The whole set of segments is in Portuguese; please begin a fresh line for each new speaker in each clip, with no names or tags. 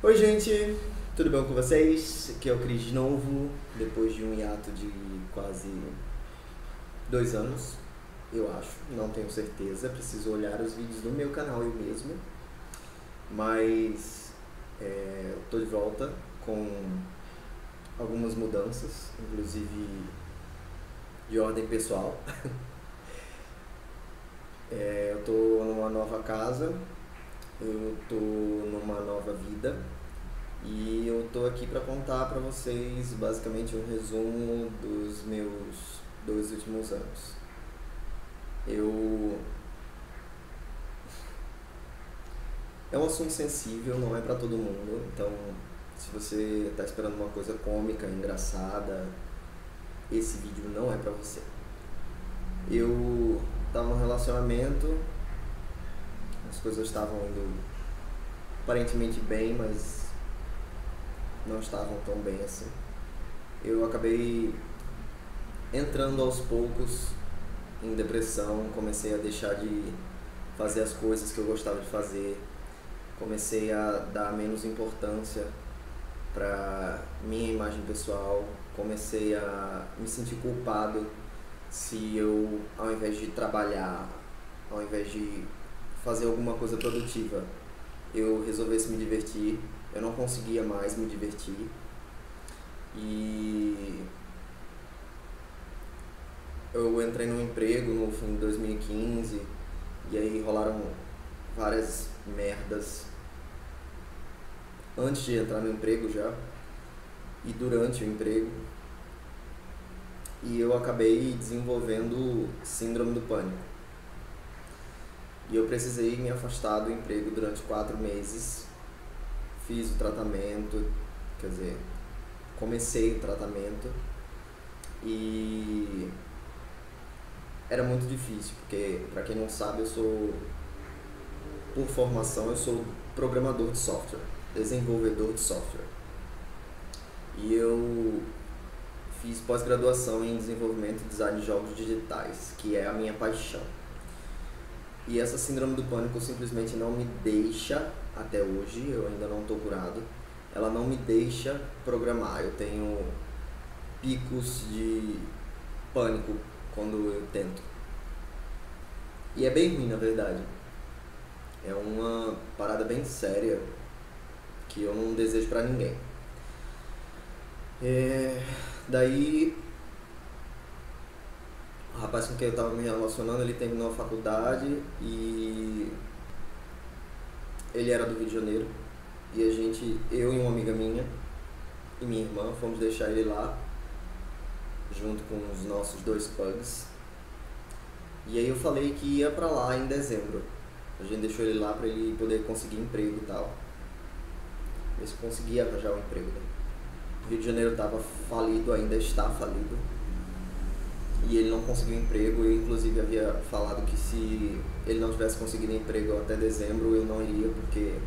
Oi gente, tudo bem com vocês? Aqui é o Cris de novo, depois de um hiato de quase 2 anos, eu acho, não tenho certeza, preciso olhar os vídeos do meu canal eu mesmo, mas estou de volta com algumas mudanças, inclusive de ordem pessoal. Eu estou numa nova casa, eu estou numa nova vida e eu estou aqui para contar para vocês basicamente um resumo dos meus 2 últimos anos. É um assunto sensível, não é para todo mundo, então se você está esperando uma coisa cômica, engraçada, esse vídeo não é para você. Eu estava num relacionamento, as coisas estavam indo aparentemente bem, mas não estavam tão bem assim. Eu acabei entrando aos poucos em depressão, comecei a deixar de fazer as coisas que eu gostava de fazer, comecei a dar menos importância para minha imagem pessoal, comecei a me sentir culpado se eu, ao invés de trabalhar, ao invés de fazer alguma coisa produtiva, eu resolvesse me divertir, eu não conseguia mais me divertir. E eu entrei num emprego no fim de 2015 e aí rolaram várias merdas antes de entrar no emprego já e durante o emprego, e eu acabei desenvolvendo síndrome do pânico. E eu precisei me afastar do emprego durante 4 meses, fiz o tratamento, quer dizer, comecei o tratamento e era muito difícil, porque, para quem não sabe, por formação, eu sou programador de software, desenvolvedor de software. E eu fiz pós-graduação em desenvolvimento e design de jogos digitais, que é a minha paixão. E essa síndrome do pânico simplesmente não me deixa, até hoje, eu ainda não estou curado, ela não me deixa programar. Eu tenho picos de pânico quando eu tento. E é bem ruim, na verdade. É uma parada bem séria que eu não desejo pra ninguém. Daí, o rapaz com quem eu tava me relacionando, ele terminou a faculdade e ele era do Rio de Janeiro. E eu e uma amiga minha e minha irmã, fomos deixar ele lá, junto com os nossos 2 pugs. E aí eu falei que ia pra lá em dezembro. A gente deixou ele lá pra ele poder conseguir emprego e tal. Ver se conseguia arranjar um emprego, né? O Rio de Janeiro estava falido, ainda está falido. E ele não conseguiu emprego. Eu inclusive havia falado que se ele não tivesse conseguido emprego até dezembro, eu não iria, porque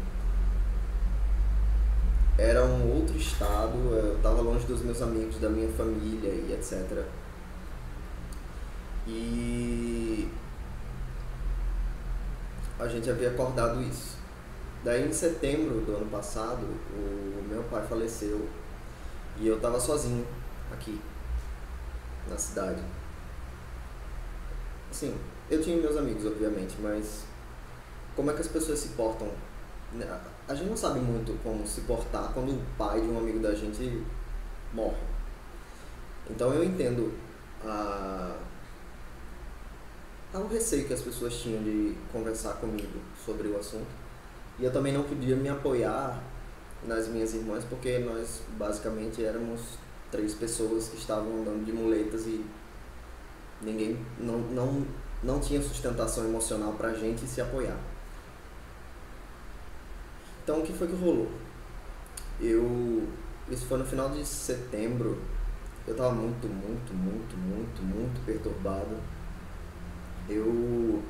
era um outro estado, eu estava longe dos meus amigos, da minha família e etc. E a gente havia acordado isso. Daí em setembro do ano passado, o meu pai faleceu e eu estava sozinho aqui na cidade. Assim, eu tinha meus amigos, obviamente, mas como é que as pessoas se portam? A gente não sabe muito como se portar quando o pai de um amigo da gente morre. Então eu entendo o receio que as pessoas tinham de conversar comigo sobre o assunto. E eu também não podia me apoiar nas minhas irmãs, porque nós basicamente éramos 3 pessoas que estavam andando de muletas e ninguém não tinha sustentação emocional pra gente se apoiar. Então o que foi que rolou? Isso foi no final de setembro. Eu tava muito perturbado. Eu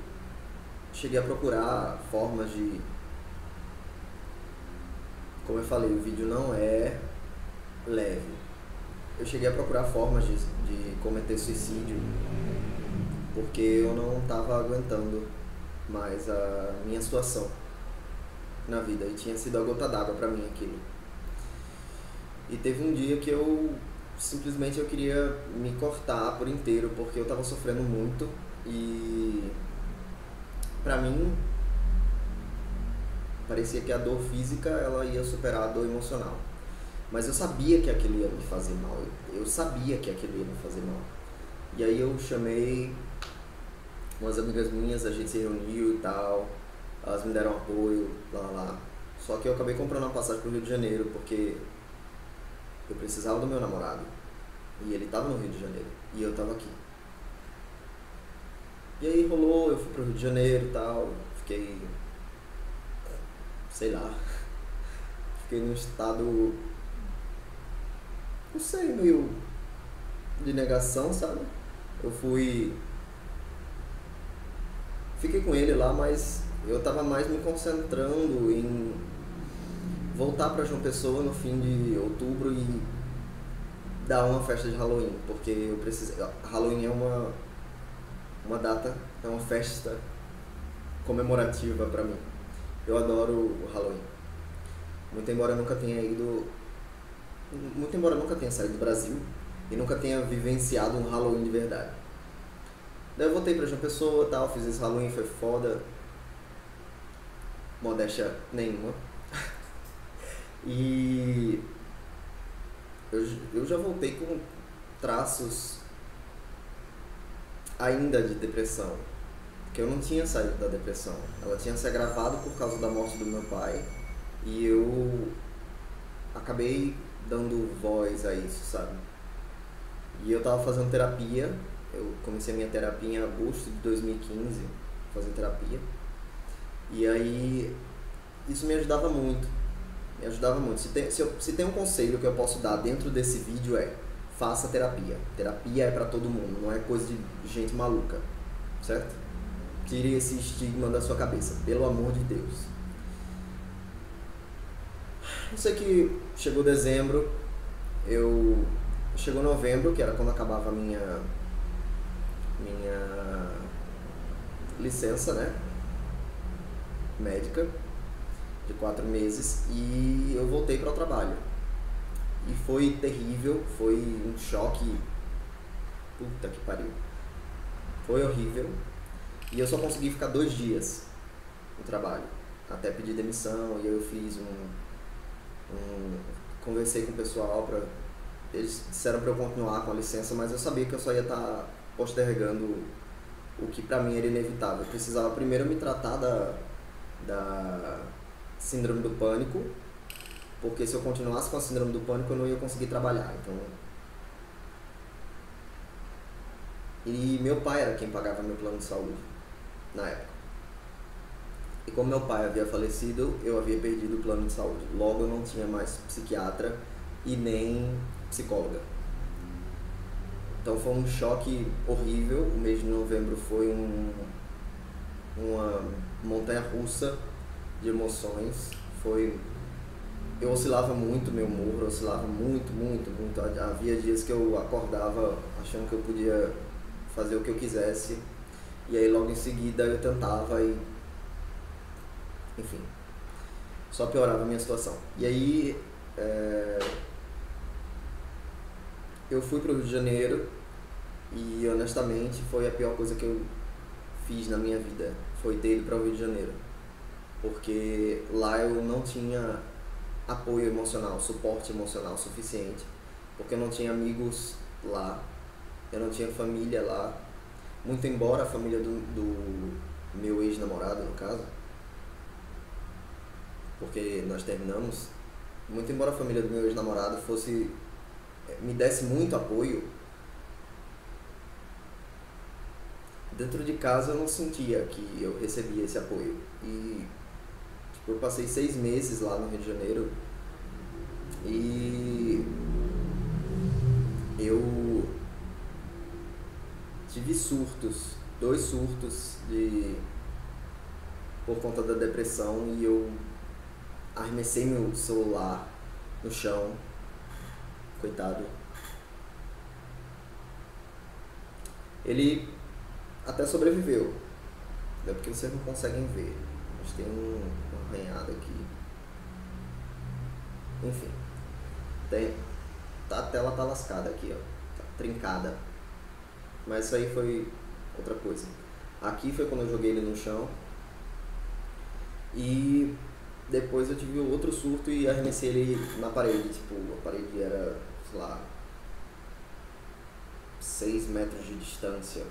cheguei a procurar formas de... Como eu falei, o vídeo não é leve. Eu cheguei a procurar formas de cometer suicídio porque eu não estava aguentando mais a minha situação na vida e tinha sido a gota d'água para mim aquilo. E teve um dia que eu simplesmente eu queria me cortar por inteiro porque eu estava sofrendo muito e pra mim parecia que a dor física ela ia superar a dor emocional. Mas eu sabia que aquilo ia me fazer mal. Eu sabia que aquilo ia me fazer mal. E aí eu chamei umas amigas minhas, a gente se reuniu e tal. Elas me deram apoio, lá. Só que eu acabei comprando uma passagem pro Rio de Janeiro porque eu precisava do meu namorado. E ele tava no Rio de Janeiro. E eu tava aqui. E aí rolou, eu fui pro Rio de Janeiro e tal. Fiquei, sei lá, fiquei num estado, não sei, meio de negação, sabe? Eu fui, fiquei com ele lá, mas eu tava mais me concentrando em voltar pra João Pessoa no fim de outubro e dar uma festa de Halloween, porque eu precisei. Halloween é uma data, é uma festa comemorativa pra mim. Eu adoro o Halloween. Muito embora eu nunca tenha ido. Muito embora eu nunca tenha saído do Brasil e nunca tenha vivenciado um Halloween de verdade. Daí eu voltei pra João Pessoa e tal, fiz esse Halloween, foi foda. Modéstia nenhuma. E eu já voltei com traços ainda de depressão, porque eu não tinha saído da depressão. Ela tinha se agravado por causa da morte do meu pai e eu acabei dando voz a isso, sabe? E eu tava fazendo terapia, eu comecei a minha terapia em agosto de 2015, fazer terapia. E aí isso me ajudava muito, me ajudava muito. Se tem um conselho que eu posso dar dentro desse vídeo é: faça terapia. Terapia é pra todo mundo, não é coisa de gente maluca, certo? Tire esse estigma da sua cabeça, pelo amor de Deus. Eu sei que chegou dezembro, chegou novembro, que era quando acabava a minha licença, né, médica, de 4 meses, e eu voltei para o trabalho. E foi terrível, foi um choque, puta que pariu. Foi horrível, e eu só consegui ficar 2 dias no trabalho, até pedir demissão, e eu fiz conversei com o pessoal, eles disseram para eu continuar com a licença, mas eu sabia que eu só ia estar postergando o que pra mim era inevitável. Eu precisava primeiro me tratar da síndrome do pânico, porque se eu continuasse com a síndrome do pânico eu não ia conseguir trabalhar. Então, e meu pai era quem pagava meu plano de saúde na época. E como meu pai havia falecido, eu havia perdido o plano de saúde. Logo eu não tinha mais psiquiatra e nem psicóloga. Então foi um choque horrível. O mês de novembro foi uma montanha-russa de emoções. Eu oscilava muito meu humor, oscilava muito. Havia dias que eu acordava achando que eu podia fazer o que eu quisesse, e aí logo em seguida eu tentava e, enfim, só piorava a minha situação. E aí eu fui pro Rio de Janeiro e honestamente foi a pior coisa que eu fiz na minha vida, foi ter ido para o Rio de Janeiro, porque lá eu não tinha apoio emocional, suporte emocional suficiente, porque eu não tinha amigos lá, eu não tinha família lá, muito embora a família do meu ex-namorado, no caso, porque nós terminamos, muito embora a família do meu ex-namorado me desse muito apoio, dentro de casa eu não sentia que eu recebia esse apoio. E tipo, eu passei 6 meses lá no Rio de Janeiro e eu tive surtos, 2 surtos por conta da depressão, e eu arremessei meu celular no chão, coitado. Ele até sobreviveu. É porque vocês não conseguem ver. Mas tem um arranhado aqui. Enfim. A tela tá lascada aqui, ó. Tá trincada. Mas isso aí foi outra coisa. Aqui foi quando eu joguei ele no chão. E depois eu tive outro surto e arremessei ele na parede. Tipo, a parede era, sei lá, 6 metros de distância.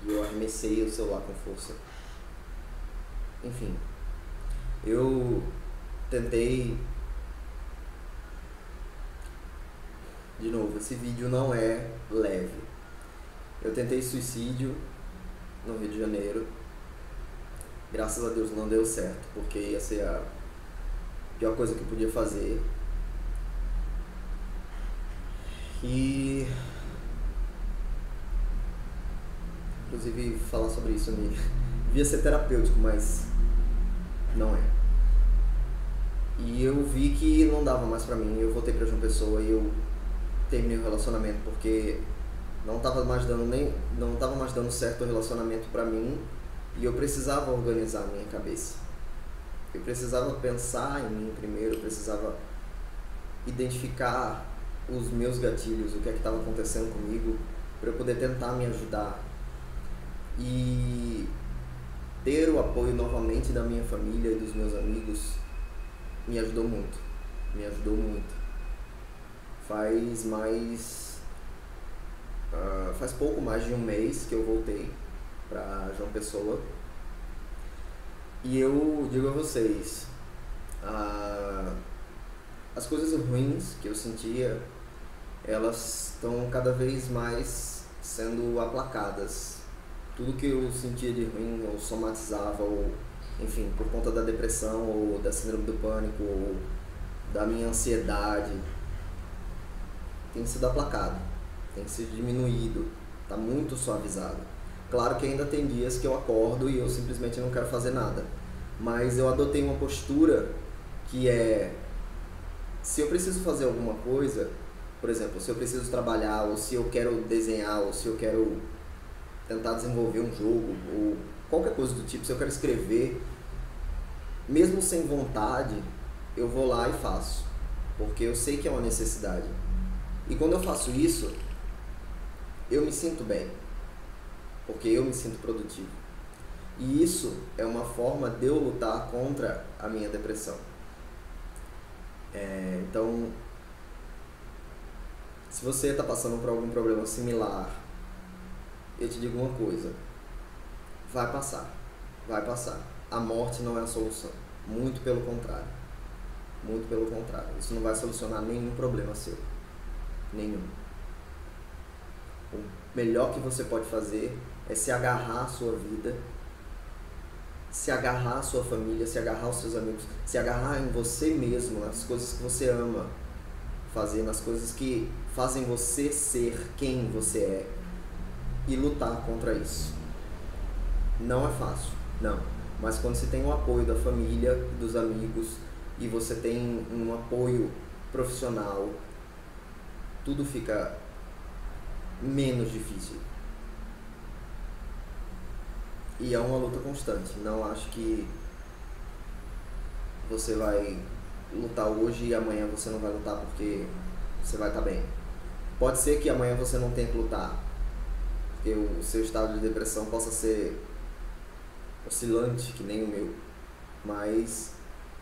E eu arremessei o celular com força. Enfim, eu tentei. De novo, esse vídeo não é leve. Eu tentei suicídio no Rio de Janeiro. Graças a Deus não deu certo, porque ia ser a pior coisa que eu podia fazer. E inclusive falar sobre isso devia ser terapêutico, mas não é. E eu vi que não dava mais pra mim. Eu voltei pra João Pessoa e eu terminei o relacionamento porque não tava mais dando certo o relacionamento pra mim. E eu precisava organizar a minha cabeça. Eu precisava pensar em mim primeiro, eu precisava identificar os meus gatilhos, o que é que estava acontecendo comigo, para eu poder tentar me ajudar. E ter o apoio novamente da minha família e dos meus amigos me ajudou muito. Me ajudou muito. Faz pouco mais de um mês que eu voltei para João Pessoa. E eu digo a vocês, as coisas ruins que eu sentia, elas estão cada vez mais sendo aplacadas. Tudo que eu sentia de ruim, eu somatizava, ou enfim, por conta da depressão, ou da síndrome do pânico, ou da minha ansiedade, tem sido aplacado, tem sido diminuído, está muito suavizado. Claro que ainda tem dias que eu acordo e eu simplesmente não quero fazer nada, mas eu adotei uma postura que é, se eu preciso fazer alguma coisa, por exemplo, se eu preciso trabalhar, ou se eu quero desenhar, ou se eu quero tentar desenvolver um jogo, ou qualquer coisa do tipo, se eu quero escrever, mesmo sem vontade, eu vou lá e faço, porque eu sei que é uma necessidade. E quando eu faço isso, eu me sinto bem, porque eu me sinto produtivo. E isso é uma forma de eu lutar contra a minha depressão. Então, se você está passando por algum problema similar, eu te digo uma coisa: vai passar, vai passar. A morte não é a solução, muito pelo contrário. Muito pelo contrário, isso não vai solucionar nenhum problema seu, nenhum. O melhor que você pode fazer é se agarrar à sua vida, se agarrar à sua família, se agarrar aos seus amigos, se agarrar em você mesmo, nas coisas que você ama fazer, nas coisas que fazem você ser quem você é, e lutar contra isso. Não é fácil, não. Mas quando você tem o apoio da família, dos amigos, e você tem um apoio profissional, tudo fica menos difícil. E é uma luta constante. Não acho que você vai lutar hoje e amanhã você não vai lutar porque você vai estar bem. Pode ser que amanhã você não tenha que lutar, porque o seu estado de depressão possa ser oscilante, que nem o meu. Mas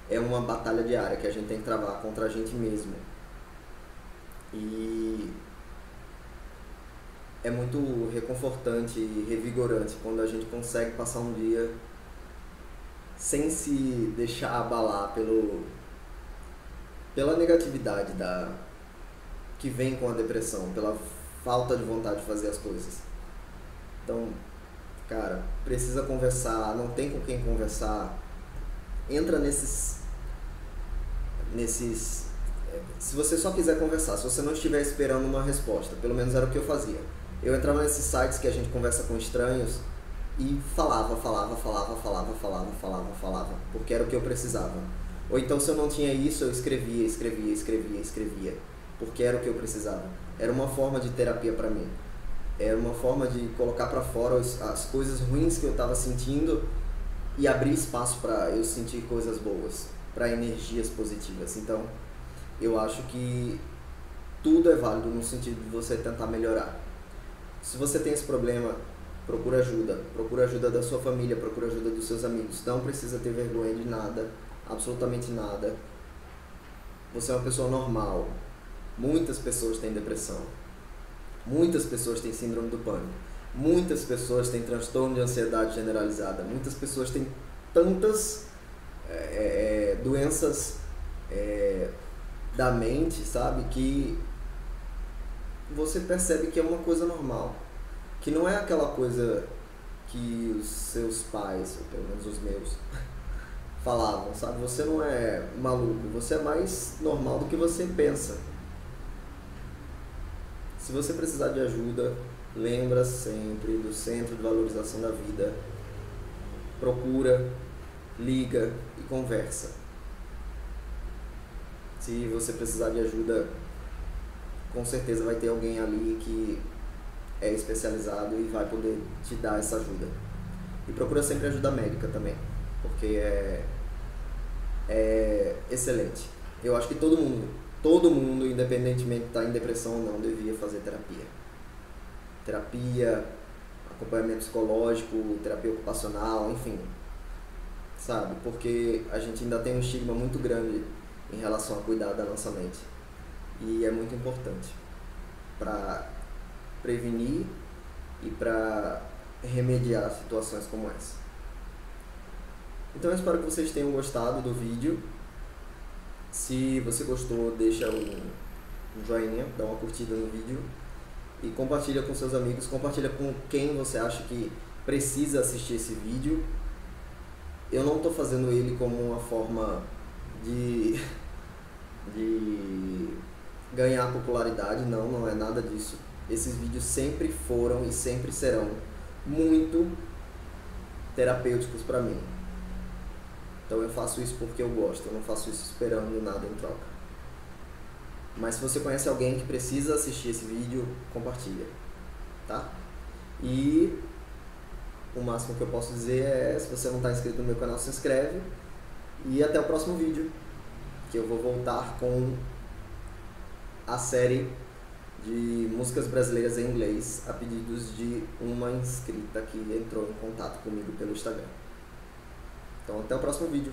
é uma batalha diária que a gente tem que travar contra a gente mesmo. E é muito reconfortante e revigorante quando a gente consegue passar um dia sem se deixar abalar pela negatividade que vem com a depressão, pela falta de vontade de fazer as coisas. Então, cara, precisa conversar, não tem com quem conversar, entra nesses se você só quiser conversar, se você não estiver esperando uma resposta, pelo menos era o que eu fazia. Eu entrava nesses sites que a gente conversa com estranhos e falava, porque era o que eu precisava. Ou então, se eu não tinha isso, eu escrevia, porque era o que eu precisava. Era uma forma de terapia pra mim. Era uma forma de colocar para fora as coisas ruins que eu estava sentindo e abrir espaço para eu sentir coisas boas, para energias positivas. Então, eu acho que tudo é válido no sentido de você tentar melhorar. Se você tem esse problema, procura ajuda da sua família, procura ajuda dos seus amigos. Não precisa ter vergonha de nada, absolutamente nada. Você é uma pessoa normal. Muitas pessoas têm depressão. Muitas pessoas têm síndrome do pânico. Muitas pessoas têm transtorno de ansiedade generalizada. Muitas pessoas têm tantas doenças da mente, sabe? Que você percebe que é uma coisa normal. Que não é aquela coisa que os seus pais, ou pelo menos os meus, falavam, sabe? Você não é maluco, você é mais normal do que você pensa. Se você precisar de ajuda, lembra sempre do Centro de Valorização da Vida. Procura, liga e conversa. Se você precisar de ajuda, com certeza vai ter alguém ali que é especializado e vai poder te dar essa ajuda. E procura sempre ajuda médica também, porque é excelente. Eu acho que todo mundo, independentemente de estar em depressão ou não, devia fazer terapia. Terapia, acompanhamento psicológico, terapia ocupacional, enfim. Sabe? Porque a gente ainda tem um estigma muito grande em relação a cuidar da nossa mente. E é muito importante para prevenir e para remediar situações como essa. Então eu espero que vocês tenham gostado do vídeo. Se você gostou, deixa um joinha, dá uma curtida no vídeo e compartilha com seus amigos, compartilha com quem você acha que precisa assistir esse vídeo. Eu não estou fazendo ele como uma forma de ganhar popularidade, não é nada disso. Esses vídeos sempre foram e sempre serão muito terapêuticos para mim. Então eu faço isso porque eu gosto, eu não faço isso esperando nada em troca. Mas se você conhece alguém que precisa assistir esse vídeo, compartilha, tá? E o máximo que eu posso dizer é, se você não está inscrito no meu canal, se inscreve. E até o próximo vídeo, que eu vou voltar com a série de músicas brasileiras em inglês a pedidos de uma inscrita que entrou em contato comigo pelo Instagram. Então até o próximo vídeo.